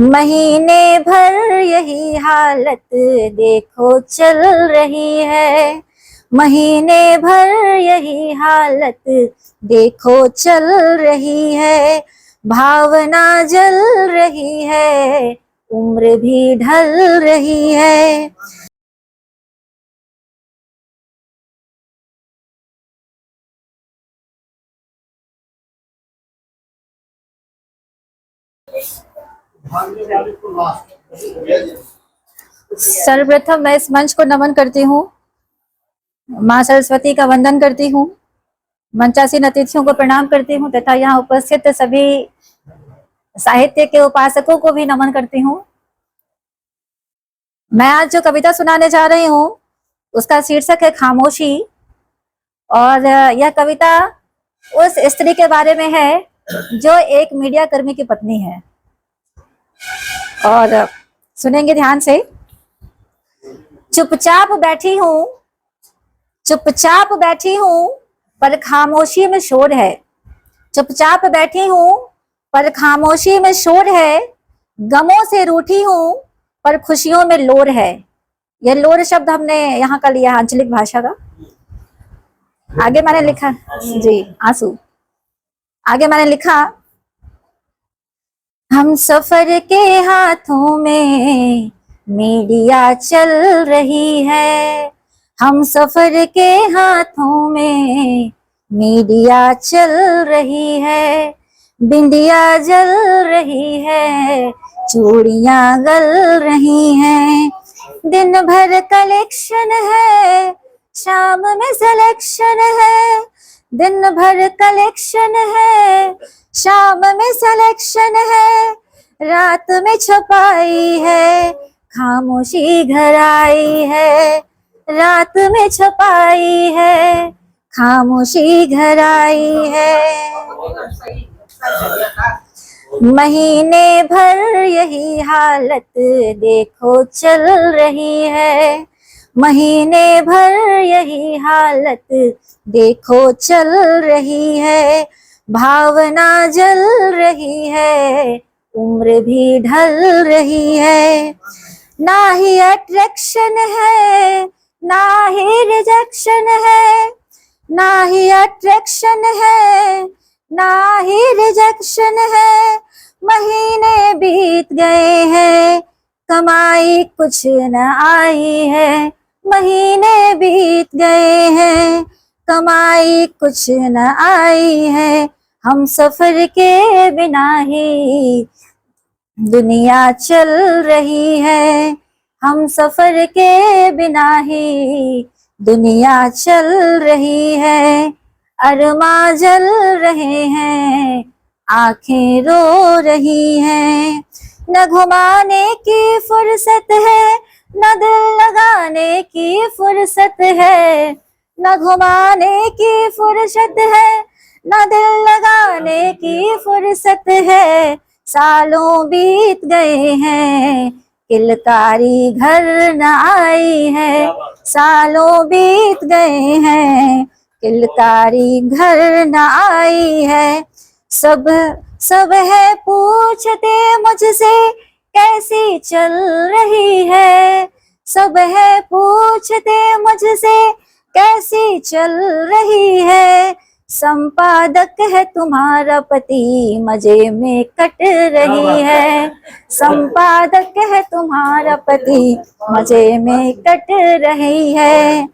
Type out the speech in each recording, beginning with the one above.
महीने भर यही हालत देखो चल रही है। महीने भर यही हालत देखो चल रही है। भावना जल रही है, उम्र भी ढल रही है। सर्वप्रथम मैं इस मंच को नमन करती हूँ, माँ सरस्वती का वंदन करती हूँ, मंचासीन अतिथियों को प्रणाम करती हूँ तथा यहाँ उपस्थित सभी साहित्य के उपासकों को भी नमन करती हूँ। मैं आज जो कविता सुनाने जा रही हूँ उसका शीर्षक है खामोशी। और यह कविता उस स्त्री के बारे में है जो एक मीडिया कर्मी की पत्नी है। और सुनेंगे ध्यान से। चुपचाप बैठी हूँ, चुपचाप बैठी हूँ, पर खामोशी में शोर है। चुपचाप बैठी हूँ पर खामोशी में शोर है। गमों से रूठी हूँ पर खुशियों में लोर है। यह लोर शब्द हमने यहाँ का लिया आंचलिक भाषा का। आगे मैंने लिखा जी आंसू। आगे मैंने लिखा, हम सफर के हाथों में मीडिया चल रही है। हम सफर के हाथों में मीडिया चल रही है। बिंदिया जल रही है, चूड़ियां गल रही हैं। दिन भर कलेक्शन है, शाम में सिलेक्शन है। दिन भर कलेक्शन है, शाम में सिलेक्शन है। रात में छपाई है, खामोशी घर आई है। रात में छपाई है, खामोशी घर आई है। महीने भर यही हालत देखो चल रही है। महीने भर यही हालत देखो चल रही है। भावना जल रही है, उम्र भी ढल रही है। ना ही अट्रैक्शन है, ना ही रिजेक्शन है। ना ही अट्रैक्शन है, ना ही रिजेक्शन है। महीने बीत गए हैं, कमाई कुछ न आई है। महीने बीत गए हैं, कमाई कुछ न आई है। हम सफर के बिना ही दुनिया चल रही है। हम सफर के बिना ही दुनिया चल रही है। अरमा जल रहे हैं, आंखें रो रही हैं। न घुमाने की फुर्सत है, न दिल लगाने की फुर्सत है। न घुमाने की फुर्सत है, न दिल लगाने की फुर्सत है। सालों बीत गए हैं, किलकारी घर न आई है। सालों बीत गए हैं, किलकारी घर न आई है। सब है पूछते मुझसे कैसी चल रही है। सब है पूछते मुझसे कैसी चल रही है। संपादक है तुम्हारा पति, मजे में कट रही है। संपादक है तुम्हारा पति, मजे में कट रही है।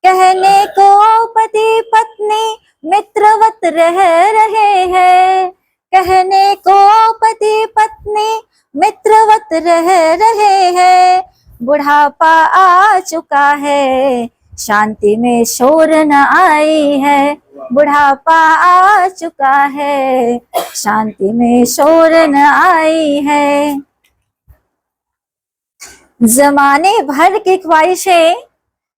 कहने को पति पत्नी मित्रवत रह रहे हैं। कहने को पति पत्नी मित्रवत रह रहे हैं। बुढ़ापा आ चुका है, शांति में शोर न आई है। बुढ़ापा आ चुका है, शांति में शोर न आई है। जमाने भर की ख्वाहिशें,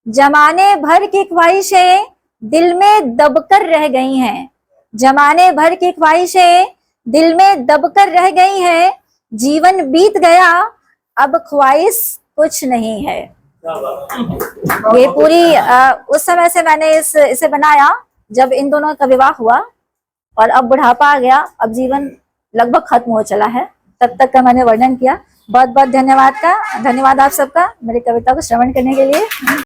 जमाने भर की ख्वाहिशें दिल में दबकर रह गई हैं। जमाने भर की ख्वाहिशें दिल में दबकर रह गई हैं। जीवन बीत गया, अब ख्वाहिश कुछ नहीं है। ये पूरी उस समय से मैंने इसे बनाया जब इन दोनों का विवाह हुआ और अब बुढ़ापा आ गया, अब जीवन लगभग खत्म हो चला है। तब तक का मैंने वर्णन किया। बहुत बहुत धन्यवाद आप सबका मेरी कविता को श्रवण करने के लिए।